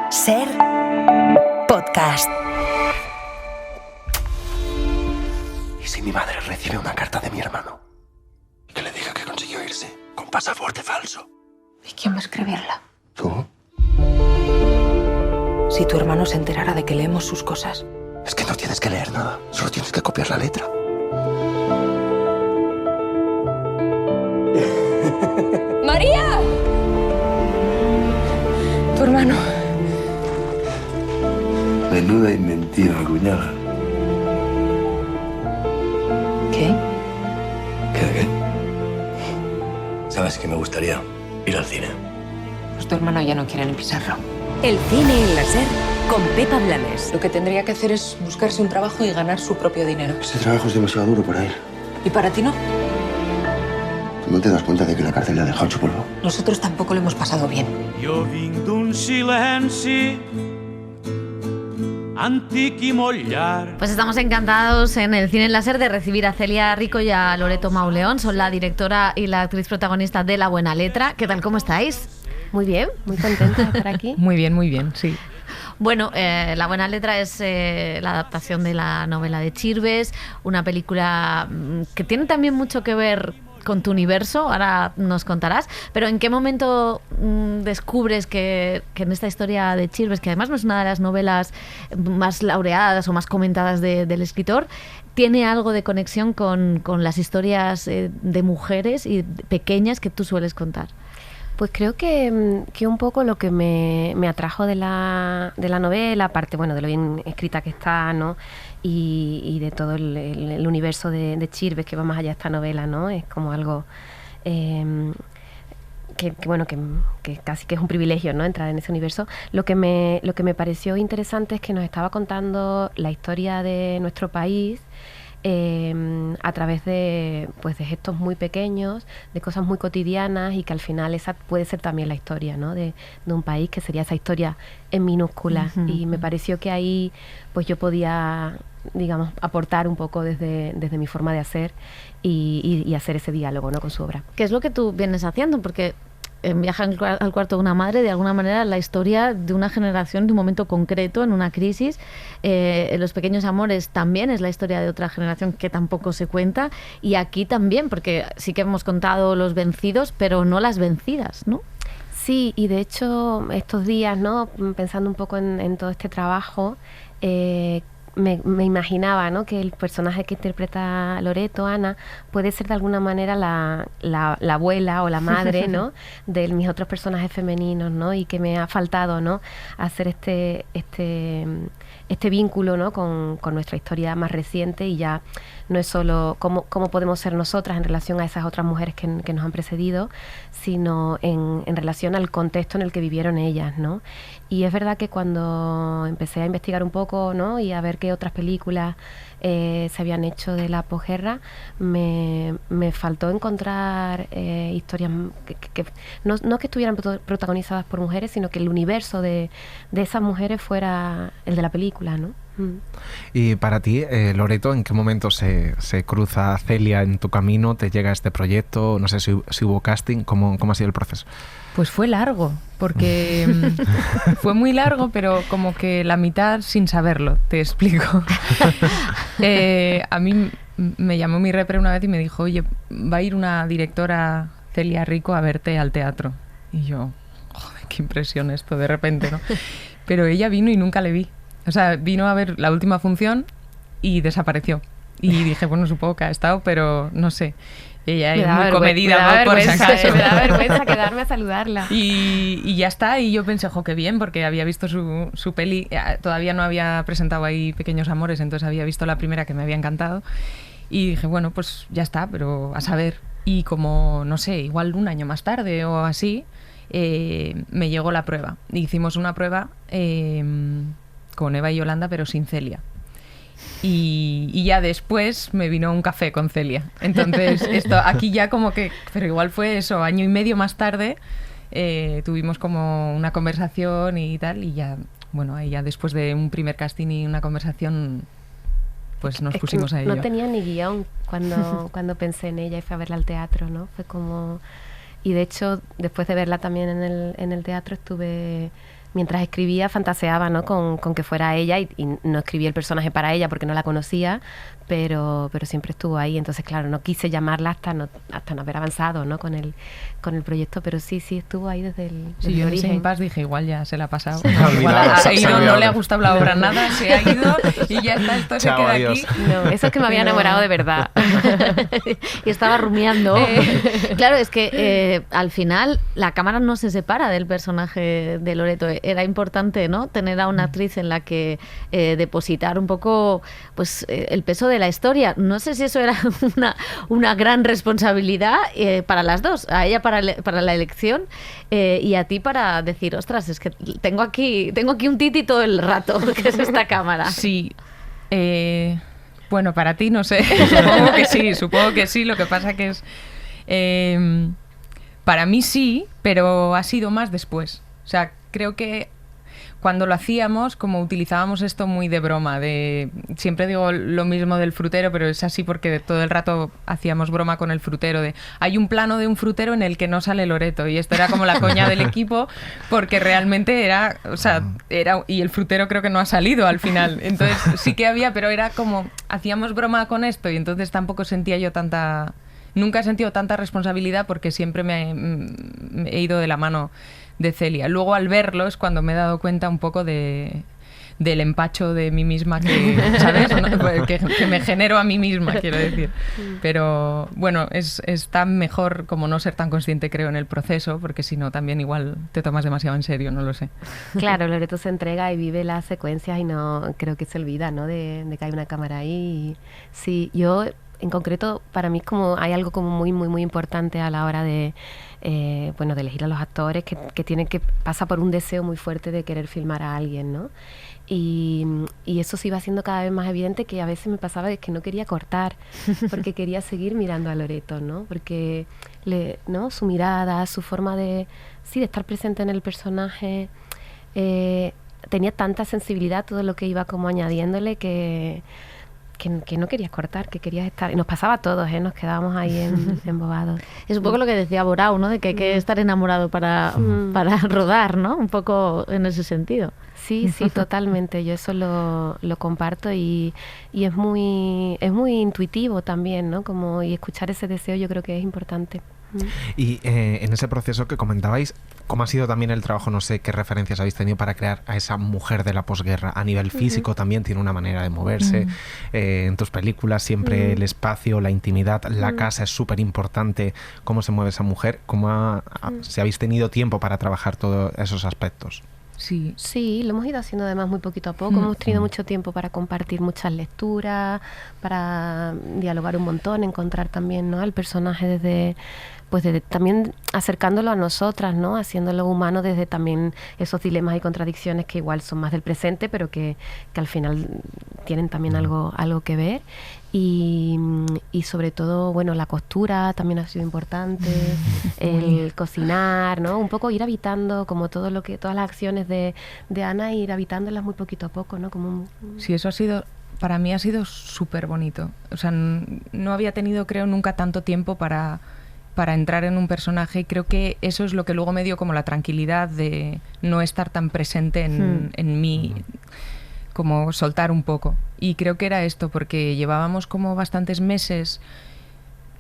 Ser podcast. ¿Y si mi madre recibe una carta de mi hermano? Y que le diga que consiguió irse con pasaporte falso. ¿Y quién va a escribirla? ¿Tú? Si tu hermano se enterara de que leemos sus cosas. Es que no tienes que leer nada, solo tienes que copiar la letra. ¡María! Tu hermano. Menuda inventiva, cuñada. ¿Qué? ¿Qué? ¿Sabes que me gustaría ir al cine? Pues tu hermano ya no quiere ni pisarlo. El cine en la Ser con Pepa Blanes. Lo que tendría que hacer es buscarse un trabajo y ganar su propio dinero. Ese trabajo es demasiado duro para él. ¿Y para ti no? ¿Tú no te das cuenta de que la cárcel le ha dejado hecho polvo? Nosotros tampoco lo hemos pasado bien. Jo vinc d'un silenci antic i molt llarg. Pues estamos encantados en el Cine Láser de recibir a Celia Rico y a Loreto Mauleón. Son la directora y la actriz protagonista de La Buena Letra. ¿Qué tal, cómo estáis? Muy bien, muy contenta de estar aquí. Muy bien, sí. Bueno, La Buena Letra es la adaptación de la novela de Chirves, una película que tiene también mucho que ver con tu universo, ahora nos contarás, pero ¿en qué momento descubres que en esta historia de Chirves, que además no es una de las novelas más laureadas o más comentadas del escritor, tiene algo de conexión con las historias de mujeres y pequeñas que tú sueles contar? Pues creo que un poco lo que me atrajo de la novela, aparte bueno, de lo bien escrita que está, ¿no? Y de todo el universo de Chirves que va más allá de esta novela, ¿no? Es como algo que casi que es un privilegio, ¿no? Entrar en ese universo. Lo que me pareció interesante es que nos estaba contando la historia de nuestro país a través de gestos muy pequeños, de cosas muy cotidianas, y que al final esa puede ser también la historia, ¿no? de un país, que sería esa historia en minúsculas. Y me pareció que ahí pues yo podía, digamos, aportar un poco desde mi forma de hacer y hacer ese diálogo, ¿no? Con su obra. ¿Qué es lo que tú vienes haciendo? Porque en Viaje al cuarto de una madre, de alguna manera, la historia de una generación, de un momento concreto, en una crisis. Los pequeños amores también es la historia de otra generación que tampoco se cuenta. Y aquí también, porque sí que hemos contado los vencidos, pero no las vencidas, ¿no? Sí, y de hecho, estos días, ¿no? Pensando un poco en todo este trabajo, me imaginaba, ¿no? Que el personaje que interpreta Loreto, Ana, puede ser de alguna manera la abuela o la madre, ¿no? De mis otros personajes femeninos, ¿no? Y que me ha faltado, ¿no? Hacer este vínculo, ¿no? con nuestra historia más reciente, y ya no es solo cómo podemos ser nosotras en relación a esas otras mujeres que nos han precedido, sino en relación al contexto en el que vivieron ellas, ¿no? Y es verdad que cuando empecé a investigar un poco, ¿no? Y a ver qué otras películas se habían hecho de la posguerra, me faltó encontrar historias que no que estuvieran protagonizadas por mujeres, sino que el universo de esas mujeres fuera el de la película, ¿no? Y para ti, Loreto, ¿en qué momento se cruza Celia en tu camino? ¿Te llega este proyecto? No sé si hubo casting. ¿Cómo ha sido el proceso? Pues fue largo, porque fue muy largo, pero como que la mitad sin saberlo, te explico. A mí me llamó mi repre una vez y me dijo, oye, va a ir una directora, Celia Rico, a verte al teatro. Y yo, joder, qué impresión esto de repente, ¿no? Pero ella vino y nunca le vi. O sea, vino a ver la última función y desapareció. Y dije, bueno, supongo que ha estado, pero no sé. Ella es muy comedida, por si acaso. Me da vergüenza quedarme a saludarla. Y ya está, y yo pensé, jo, qué bien, porque había visto su peli, todavía no había presentado ahí Pequeños Amores, entonces había visto la primera que me había encantado. Y dije, bueno, pues ya está, pero a saber. Y como, no sé, igual un año más tarde o así, me llegó la prueba. Hicimos una prueba con Eva y Yolanda, pero sin Celia. Y ya después me vino un café con Celia. Entonces, esto aquí ya como que... Pero igual fue eso, año y medio más tarde, tuvimos como una conversación y tal, y ya, bueno, ahí ya después de un primer casting y una conversación, pues nos pusimos a ello. No tenía ni guión cuando pensé en ella y fui a verla al teatro, ¿no? Fue como... Y de hecho, después de verla también en el teatro, estuve mientras escribía fantaseaba, ¿no? con que fuera ella y no escribí el personaje para ella porque no la conocía, pero siempre estuvo ahí. Entonces, claro, no quise llamarla hasta no haber avanzado, ¿no? con el proyecto, pero sí estuvo ahí desde el yo en origen. ese impasse dije, igual ya se la ha pasado. Igual Se ha ido, no le ha gustado la obra nada, se ha ido y ya está, esto Chao, se queda adiós. aquí. No, eso es que me había enamorado de verdad. Y estaba rumiando. Claro, es que al final la cámara no se separa del personaje de Loreto. Era importante, ¿no? Tener a una actriz en la que depositar un poco pues el peso de la historia. No sé si eso era una gran responsabilidad para las dos, a ella para la elección y a ti para decir, ostras, es que tengo aquí un Titi todo el rato, que es esta cámara. Sí. Bueno, para ti no sé. Supongo que sí. Lo que pasa que es... para mí sí, pero ha sido más después. O sea, creo que cuando lo hacíamos, como utilizábamos esto muy de broma, siempre digo lo mismo del frutero, pero es así porque todo el rato hacíamos broma con el frutero, hay un plano de un frutero en el que no sale Loreto, y esto era como la coña del equipo, porque realmente era, y el frutero creo que no ha salido al final, entonces sí que había, pero era como, hacíamos broma con esto, y entonces tampoco sentía yo nunca he sentido tanta responsabilidad porque siempre me he ido de la mano de Celia. Luego al verlo es cuando me he dado cuenta un poco del empacho de mí misma que, ¿sabes? ¿No? que me genero a mí misma, quiero decir. Pero bueno, está mejor como no ser tan consciente, creo, en el proceso, porque si no también igual te tomas demasiado en serio, no lo sé. Claro, Loreto se entrega y vive las secuencias y no creo que se olvida, ¿no? de que hay una cámara ahí. Y, sí, yo en concreto, para mí hay algo como muy, muy, muy importante a la hora de elegir a los actores, que pasa por un deseo muy fuerte de querer filmar a alguien, ¿no? Y eso se iba haciendo cada vez más evidente, que a veces me pasaba de que no quería cortar, porque quería seguir mirando a Loreto, ¿no? Porque ¿no? Su mirada, su forma de estar presente en el personaje, tenía tanta sensibilidad, todo lo que iba como añadiéndole que no querías cortar, que querías estar. Y nos pasaba a todos, nos quedábamos ahí embobados. Es un poco lo que decía Borau, ¿no? De que hay que estar enamorado para rodar, ¿no? Un poco en ese sentido. Sí, totalmente. Yo eso lo comparto y es muy intuitivo también, ¿no? Y escuchar ese deseo yo creo que es importante. Y en ese proceso que comentabais, ¿cómo ha sido también el trabajo? No sé qué referencias habéis tenido para crear a esa mujer de la posguerra. A nivel físico también tiene una manera de moverse. En tus películas siempre el espacio, la intimidad, la casa es súper importante. ¿Cómo se mueve esa mujer? Si habéis tenido tiempo para trabajar todos esos aspectos. Sí, lo hemos ido haciendo además muy poquito a poco. Hemos tenido mucho tiempo para compartir muchas lecturas, para dialogar un montón, encontrar también, ¿no? al personaje desde también acercándolo a nosotras, ¿no? Haciéndolo humano desde también esos dilemas y contradicciones que igual son más del presente, pero que al final tienen también algo que ver. Y sobre todo, bueno, la costura también ha sido importante, el cocinar, ¿no? Un poco ir habitando como todas las acciones de Ana, ir habitándolas muy poquito a poco, ¿no? Sí, eso para mí ha sido súper bonito. O sea, no había tenido, creo, nunca tanto tiempo para entrar en un personaje, y creo que eso es lo que luego me dio como la tranquilidad de no estar tan presente en mí, como soltar un poco. Y creo que era esto, porque llevábamos como bastantes meses.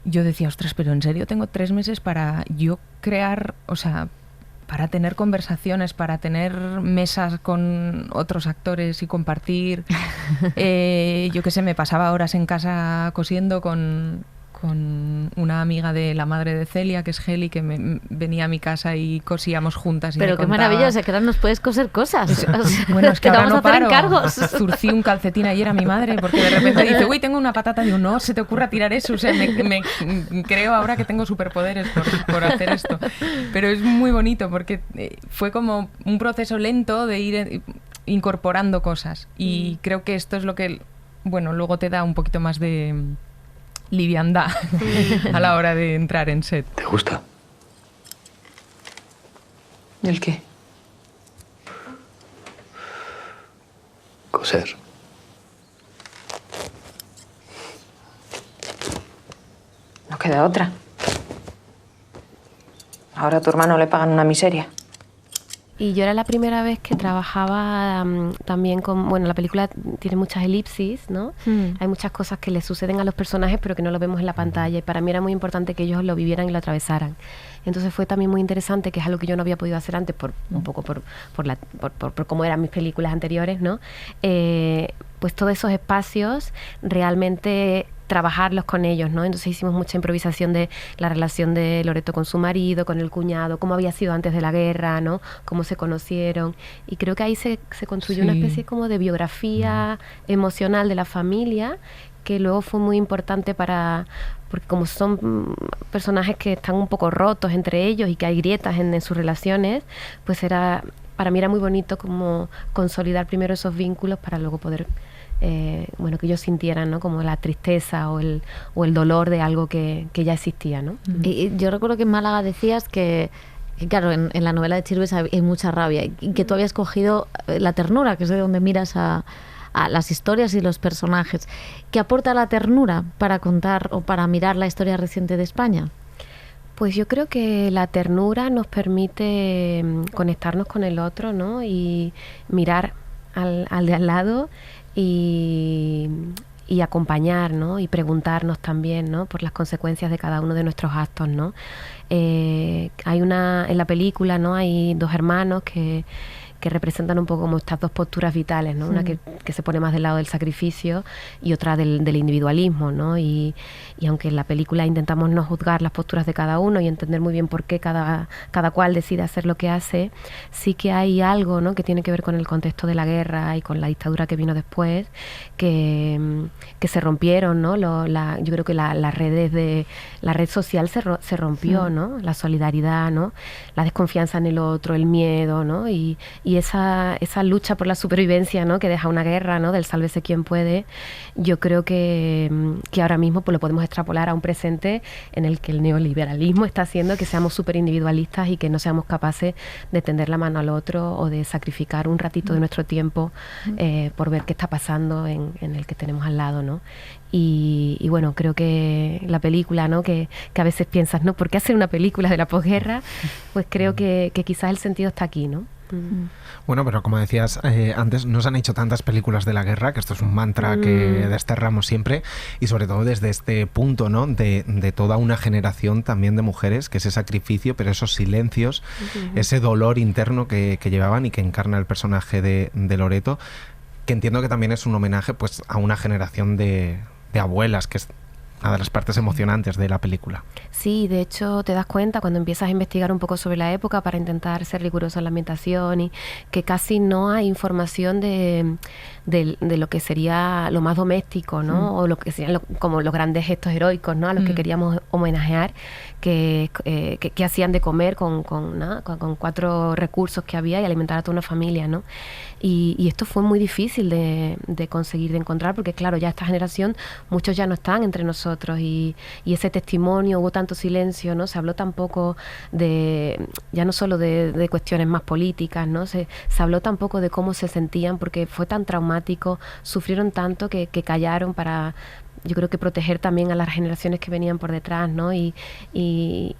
Yo decía, ostras, pero en serio tengo 3 meses para yo crear, o sea, para tener conversaciones, para tener mesas con otros actores y compartir. Yo qué sé, me pasaba horas en casa cosiendo con una amiga de la madre de Celia, que es Heli, que venía a mi casa y cosíamos juntas. Y pero qué maravilloso, que ahora nos puedes coser cosas. Bueno, es que ahora no vamos a hacer paro. encargos. Zurcí un calcetín ayer a mi madre, porque de repente dice, uy, tengo una patata. Digo, no se te ocurra tirar eso. O sea, me creo ahora que tengo superpoderes por hacer esto. Pero es muy bonito, porque fue como un proceso lento de ir incorporando cosas. Y creo que esto es lo que, bueno, luego te da un poquito más de liviandad a la hora de entrar en set. ¿Te gusta? ¿El qué? Coser. No queda otra. Ahora a tu hermano le pagan una miseria. Y yo era la primera vez que trabajaba también con... Bueno, la película tiene muchas elipsis, ¿no? Hay muchas cosas que le suceden a los personajes, pero que no lo vemos en la pantalla. Y para mí era muy importante que ellos lo vivieran y lo atravesaran. Entonces fue también muy interesante, que es algo que yo no había podido hacer antes, un poco por cómo eran mis películas anteriores, ¿no? Pues todos esos espacios realmente trabajarlos con ellos, ¿no? Entonces hicimos mucha improvisación de la relación de Loreto con su marido, con el cuñado, cómo había sido antes de la guerra, ¿no? Cómo se conocieron. Y creo que ahí se construyó una especie como de biografía emocional de la familia, que luego fue muy importante porque como son personajes que están un poco rotos entre ellos y que hay grietas en sus relaciones, pues para mí era muy bonito como consolidar primero esos vínculos para luego poder que ellos sintieran, ¿no? Como la tristeza o el dolor de algo que ya existía, ¿no? Y yo recuerdo que en Málaga decías que claro, en la novela de Chirves hay mucha rabia y que tú habías cogido la ternura, que es de donde miras a las historias y los personajes. ¿Qué aporta la ternura para contar o para mirar la historia reciente de España? Pues yo creo que la ternura nos permite conectarnos con el otro, ¿no? Y mirar al de al lado y acompañar, ¿no? Y preguntarnos también, ¿no? Por las consecuencias de cada uno de nuestros actos, ¿no? En la película, ¿no? Hay dos hermanos que representan un poco como estas dos posturas vitales, ¿no? Una que se pone más del lado del sacrificio y otra del individualismo, ¿no? Y aunque en la película intentamos no juzgar las posturas de cada uno y entender muy bien por qué cada cual decide hacer lo que hace, sí que hay algo, ¿no? Que tiene que ver con el contexto de la guerra y con la dictadura que vino después, que se rompieron, ¿no? Yo creo que las redes de la red social se rompió, ¿no? La solidaridad, ¿no? La desconfianza en el otro, el miedo, ¿no? Y esa lucha por la supervivencia, ¿no? Que deja una guerra, ¿no? Del sálvese quien puede, yo creo que ahora mismo pues lo podemos extrapolar a un presente en el que el neoliberalismo está haciendo que seamos súper individualistas y que no seamos capaces de tender la mano al otro o de sacrificar un ratito de nuestro tiempo por ver qué está pasando en el que tenemos al lado, ¿no? Y bueno, creo que la película, ¿no? Que a veces piensas, ¿no? ¿Por qué hacer una película de la posguerra? Pues creo que quizás el sentido está aquí, ¿no? Bueno, pero como decías antes, no se han hecho tantas películas de la guerra, que esto es un mantra que desterramos siempre, y sobre todo desde este punto, ¿no? de toda una generación también de mujeres, que ese sacrificio, pero esos silencios, ese dolor interno que llevaban y que encarna el personaje de Loreto, que entiendo que también es un homenaje pues a una generación de abuelas, que es una de las partes emocionantes de la película. Sí, de hecho te das cuenta cuando empiezas a investigar un poco sobre la época para intentar ser riguroso en la ambientación y que casi no hay información de lo que sería lo más doméstico, ¿no? O lo que serían como los grandes gestos heroicos, ¿no? A los que queríamos homenajear, que hacían de comer con 4 recursos que había y alimentar a toda una familia, ¿no? Y esto fue muy difícil de conseguir, de encontrar, porque claro, ya esta generación, muchos ya no están entre nosotros y ese testimonio, hubo tanto silencio, ¿no? Se habló tan poco ya no solo de cuestiones más políticas, ¿no? Se habló tan poco de cómo se sentían, porque fue tan traumático, sufrieron tanto que callaron para, yo creo que proteger también a las generaciones que venían por detrás, ¿no? Y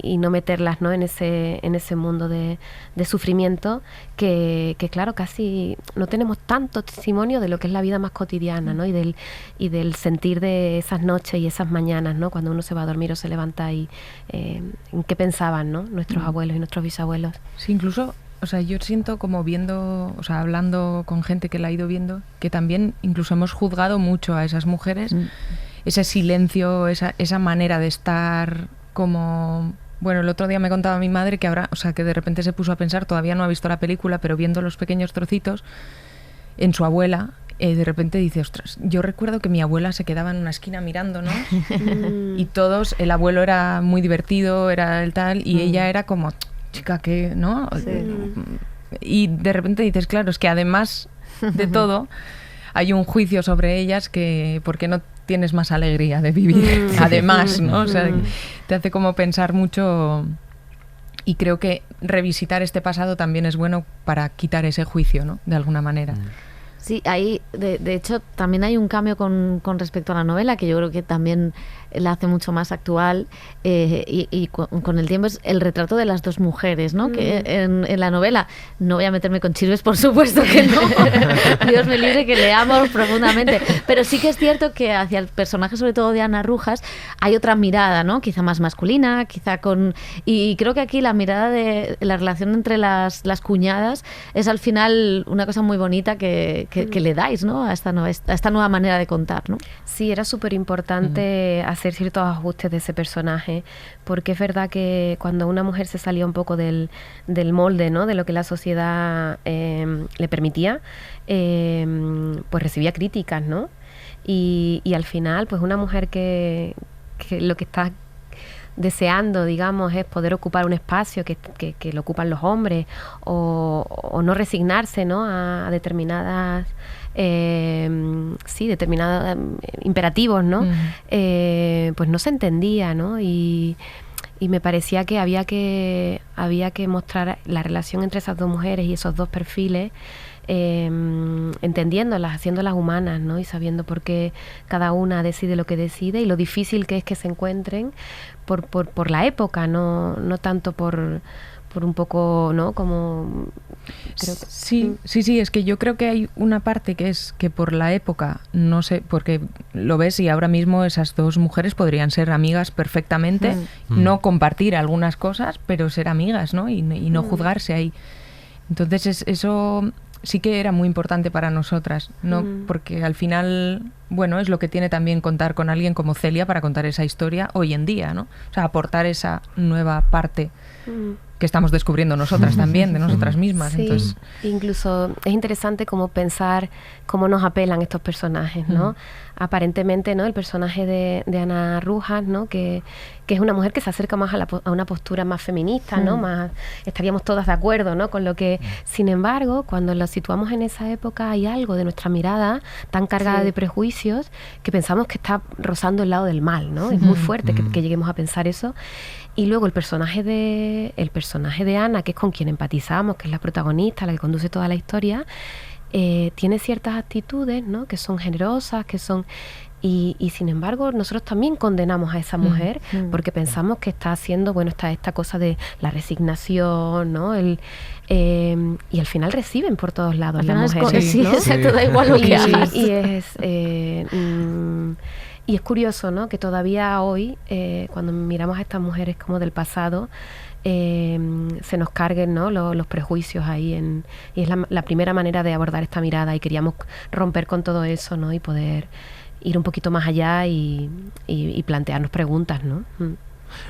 no meterlas, ¿no? en ese mundo de sufrimiento que claro, casi no tenemos tanto testimonio de lo que es la vida más cotidiana, ¿no? Y del sentir de esas noches y esas mañanas, ¿no? Cuando uno se va a dormir o se levanta y en qué pensaban, ¿no? Nuestros abuelos y nuestros bisabuelos. Sí, incluso, o sea, yo siento como viendo, o sea, hablando con gente que la ha ido viendo, que también incluso hemos juzgado mucho a esas mujeres, ese silencio, esa manera de estar como... Bueno, el otro día me contaba mi madre que ahora, o sea, que de repente se puso a pensar, todavía no ha visto la película, pero viendo los pequeños trocitos, en su abuela, de repente dice, ostras, yo recuerdo que mi abuela se quedaba en una esquina mirándonos y todos, el abuelo era muy divertido, era el tal, y ella era como, chica, ¿qué? ¿No? Sí. Y de repente dices, claro, es que además de todo, hay un juicio sobre ellas que, ¿por qué no tienes más alegría de vivir? Además, ¿no? O sea, te hace como pensar mucho, y creo que revisitar este pasado también es bueno para quitar ese juicio, ¿no? De alguna manera. Sí, ahí, de hecho, también hay un cambio con respecto a la novela, que yo creo que también la hace mucho más actual, y con el tiempo es el retrato de las dos mujeres, ¿no? Que en la novela, no voy a meterme con Chirves, por supuesto que no, Dios me libre, que le amo profundamente, pero sí que es cierto que hacia el personaje, sobre todo de Ana Rujas, hay otra mirada, ¿no? Quizá más masculina, y creo que aquí la mirada de la relación entre las cuñadas es al final una cosa muy bonita que le dais, ¿no? a esta nueva manera de contar, ¿no? Sí, era súper importante hacer ciertos ajustes de ese personaje, porque es verdad que cuando una mujer se salía un poco del molde, ¿no? De lo que la sociedad le permitía, pues recibía críticas, ¿no? Y al final, pues una mujer que lo que está deseando, digamos, es poder ocupar un espacio que lo ocupan los hombres, o no resignarse, ¿no? A determinadas determinados imperativos, ¿no? Pues no se entendía, ¿no? Y me parecía que había que mostrar la relación entre esas dos mujeres y esos dos perfiles, entendiéndolas, haciéndolas humanas, ¿no? Y sabiendo por qué cada una decide lo que decide y lo difícil que es que se encuentren por la época, no tanto por un poco, ¿no? Como creo que... Sí, es que yo creo que hay una parte que es que por la época, no sé, porque lo ves y ahora mismo esas dos mujeres podrían ser amigas perfectamente, no compartir algunas cosas, pero ser amigas, ¿no? Y no juzgarse ahí. Entonces eso sí que era muy importante para nosotras, ¿no? Porque al final, bueno, es lo que tiene también contar con alguien como Celia para contar esa historia hoy en día, ¿no? O sea, aportar esa nueva parte que estamos descubriendo nosotras también, de nosotras mismas. Sí, entonces, incluso es interesante como pensar cómo nos apelan estos personajes, ¿no? Aparentemente, ¿no? El personaje de Ana Rujas, ¿no? Que es una mujer que se acerca más a una postura más feminista, ¿no? Más, estaríamos todas de acuerdo, ¿no? Con lo que, sin embargo, cuando la situamos en esa época, hay algo de nuestra mirada tan cargada de prejuicios que pensamos que está rozando el lado del mal, ¿no? Es muy fuerte que lleguemos a pensar eso. Y luego el personaje de Ana, que es con quien empatizamos, que es la protagonista, la que conduce toda la historia, tiene ciertas actitudes, ¿no? Que son generosas, que son... Y sin embargo, nosotros también condenamos a esa mujer porque pensamos que está haciendo, bueno, esta cosa de la resignación, ¿no? Y al final reciben por todos lados las mujeres, ¿no? Te da igual lo que hagas. Y es curioso, ¿no? Que todavía hoy, cuando miramos a estas mujeres como del pasado, se nos carguen, ¿no? los prejuicios ahí, y es la primera manera de abordar esta mirada, y queríamos romper con todo eso, ¿no? Y poder ir un poquito más allá y plantearnos preguntas, ¿no?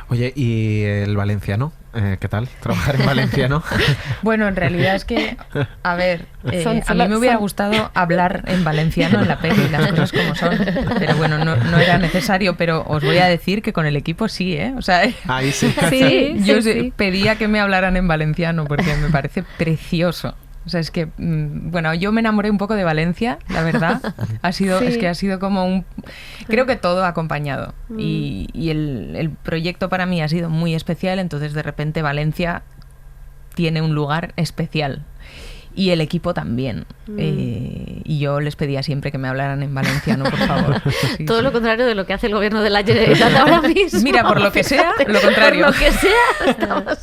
Oye, ¿y el valenciano? ¿Qué tal? ¿Trabajar en valenciano? Bueno, en realidad es que, a ver, a mí me hubiera gustado hablar en valenciano en la peli, las cosas como son, pero bueno, no era necesario, pero os voy a decir que con el equipo sí, ¿eh? O sea, ahí sí. Yo pedía que me hablaran en valenciano porque me parece precioso. O sea, es que, bueno, yo me enamoré un poco de Valencia, la verdad. Es que ha sido como creo que todo ha acompañado. Y el proyecto para mí ha sido muy especial, entonces de repente Valencia tiene un lugar especial. Y el equipo también. Y yo les pedía siempre que me hablaran en valenciano, por favor. Sí, todo lo contrario de lo que hace el gobierno de la Generalitat ahora mismo. Mira, por lo que sea, lo contrario. Por lo que sea, estamos...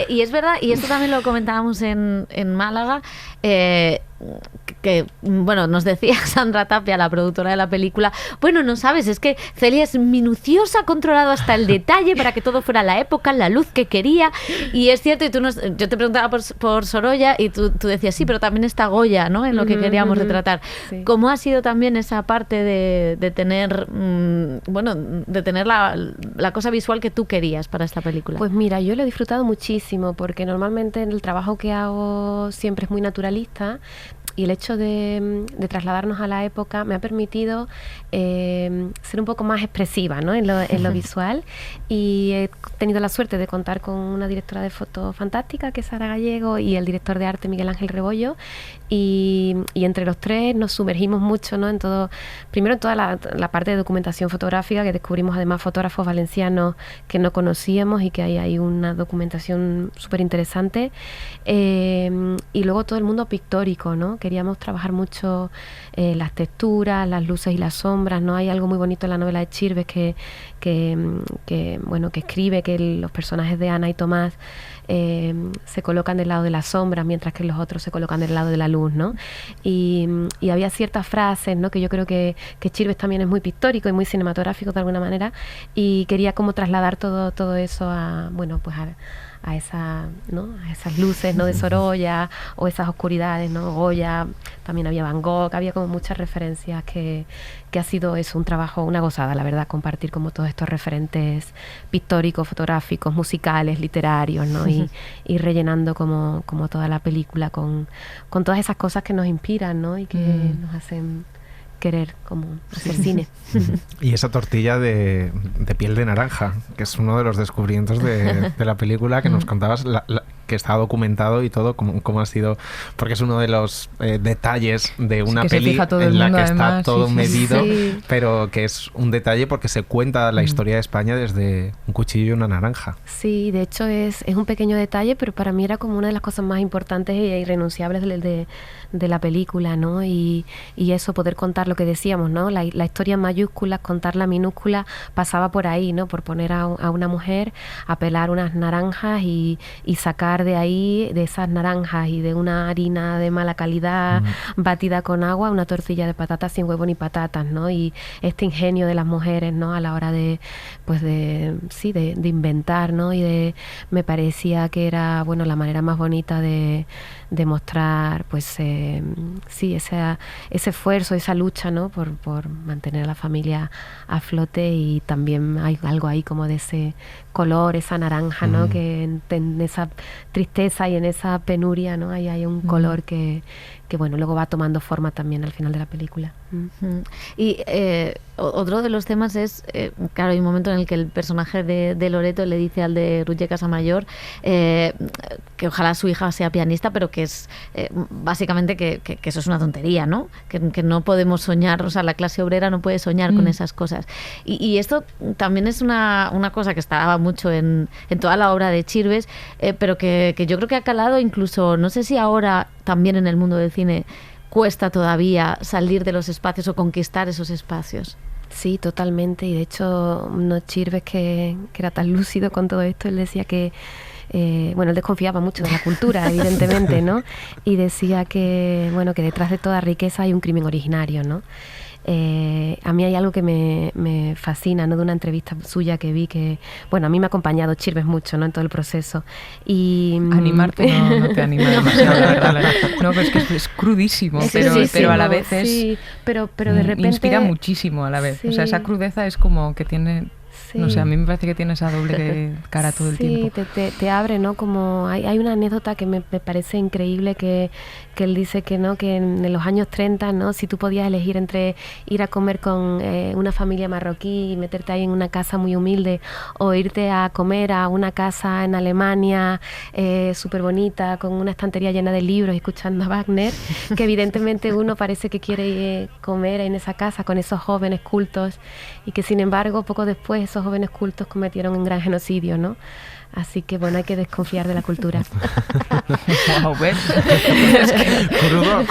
y es verdad, y esto también lo comentábamos en Málaga, que, bueno, nos decía Sandra Tapia, la productora de la película, bueno, no sabes, es que Celia es minuciosa, ha controlado hasta el detalle para que todo fuera la época, la luz que quería, y es cierto, y yo te preguntaba por Sorolla, y tú decías, sí, pero también está Goya, ¿no? En lo que queríamos retratar. Sí. ¿Cómo ha sido también esa parte de tener, de tener la cosa visual que tú querías para esta película? Pues mira, yo lo he disfrutado muchísimo, porque normalmente el trabajo que hago siempre es muy naturalista, y el hecho de trasladarnos a la época me ha permitido ser un poco más expresiva, ¿no? en lo visual, y he tenido la suerte de contar con una directora de foto fantástica, que es Sara Gallego, y el director de arte, Miguel Ángel Rebollo, y entre los tres nos sumergimos mucho, ¿no? Primero en toda la parte de documentación fotográfica, que descubrimos además fotógrafos valencianos que no conocíamos, y que hay una documentación súper interesante, y luego todo el mundo pictórico, ¿no? queríamos trabajar mucho las texturas, las luces y las sombras, ¿no? Hay algo muy bonito en la novela de Chirves que escribe que los personajes de Ana y Tomás se colocan del lado de la sombra, mientras que los otros se colocan del lado de la luz, ¿no? Y había ciertas frases, ¿no? Que yo creo que Chirves también es muy pictórico y muy cinematográfico de alguna manera, y quería como trasladar todo eso a esas luces, ¿no? De Sorolla, o esas oscuridades, ¿no? Goya, también había Van Gogh, había como muchas referencias que ha sido eso, un trabajo, una gozada, la verdad, compartir como todos estos referentes pictóricos, fotográficos, musicales, literarios, ¿no? Y rellenando como toda la película con todas esas cosas que nos inspiran, ¿no? Y que nos hacen querer como hacer cine. Y esa tortilla de piel de naranja, que es uno de los descubrimientos de la película que nos contabas, que está documentado y todo, cómo ha sido, porque es uno de los detalles de una peli en la que está todo medido, pero que es un detalle porque se cuenta la historia de España desde un cuchillo y una naranja. Sí, de hecho es un pequeño detalle, pero para mí era como una de las cosas más importantes e irrenunciables de la película, ¿no? Y eso, poder contar lo que decíamos, ¿no? La historia en mayúsculas, contarla en minúsculas, pasaba por ahí, ¿no? Por poner a una mujer a pelar unas naranjas y sacar de ahí, de esas naranjas y de una harina de mala calidad batida con agua, una tortilla de patatas sin huevo ni patatas, ¿no? Y este ingenio de las mujeres, ¿no? A la hora de inventar, ¿no? Me parecía que era, bueno, la manera más bonita de mostrar, pues, ese esfuerzo, esa lucha, ¿no? Por mantener a la familia a flote, y también hay algo ahí como de ese color, esa naranja, ¿no? Que en esa tristeza y en esa penuria, ¿no? Ahí hay un color que bueno, luego va tomando forma también al final de la película. Y otro de los temas es, claro, hay un momento en el que el personaje de Loreto le dice al de Ruye Casamayor que ojalá su hija sea pianista, pero que es básicamente que eso es una tontería, ¿no? Que no podemos soñar, o sea, la clase obrera no puede soñar con esas cosas. Y esto también es una cosa que estaba mucho en toda la obra de Chirves, pero que yo creo que ha calado incluso, no sé si ahora también en el mundo del cine cuesta todavía salir de los espacios o conquistar esos espacios. Sí, totalmente, y de hecho Chirves, que era tan lúcido con todo esto, él decía que él desconfiaba mucho de la cultura, evidentemente, ¿no? Y decía que, bueno, que detrás de toda riqueza hay un crimen originario, ¿no? A mí hay algo que me fascina, ¿no? De una entrevista suya que vi, que, bueno, a mí me ha acompañado Chirves mucho, ¿no? En todo el proceso. Y animarte no te anima demasiado, la verdad. No, pero es que es crudísimo, pero a la vez es... Sí, pero de repente... inspira muchísimo a la vez. Sí. O sea, esa crudeza es como que tiene... Sí. No sé, a mí me parece que tiene esa doble cara todo el tiempo. Sí, te abre, ¿no? Como hay una anécdota que me parece increíble, que él dice que en los años 30, ¿no? Si tú podías elegir entre ir a comer con una familia marroquí y meterte ahí en una casa muy humilde, o irte a comer a una casa en Alemania súper bonita, con una estantería llena de libros, escuchando a Wagner, que evidentemente uno parece que quiere comer en esa casa con esos jóvenes cultos, y que sin embargo poco después esos jóvenes cultos cometieron un gran genocidio, ¿no? Así que, bueno, hay que desconfiar de la cultura. Wow, ¿ves? Crudo,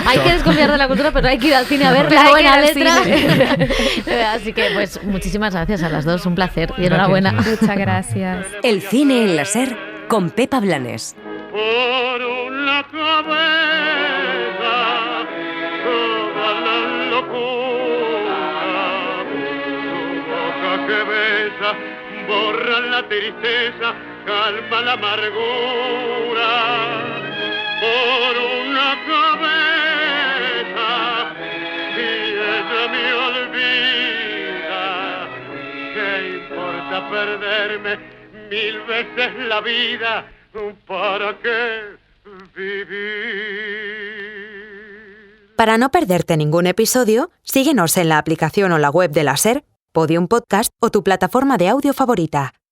hay que desconfiar de la cultura, pero hay que ir al cine a ver la buena letra. Así que, pues, muchísimas gracias a las dos, un placer y enhorabuena. Muchas gracias. El cine en la SER con Pepa Blanes. Por una cabeza, toda la locura, tu boca que besa, borra la tristeza, calma la amargura. Por una cabeza, si ella me olvida, ¿qué importa perderme 1000 veces la vida? ¿Para qué vivir? Para no perderte ningún episodio, síguenos en la aplicación o la web de la SER, Podium Podcast o tu plataforma de audio favorita.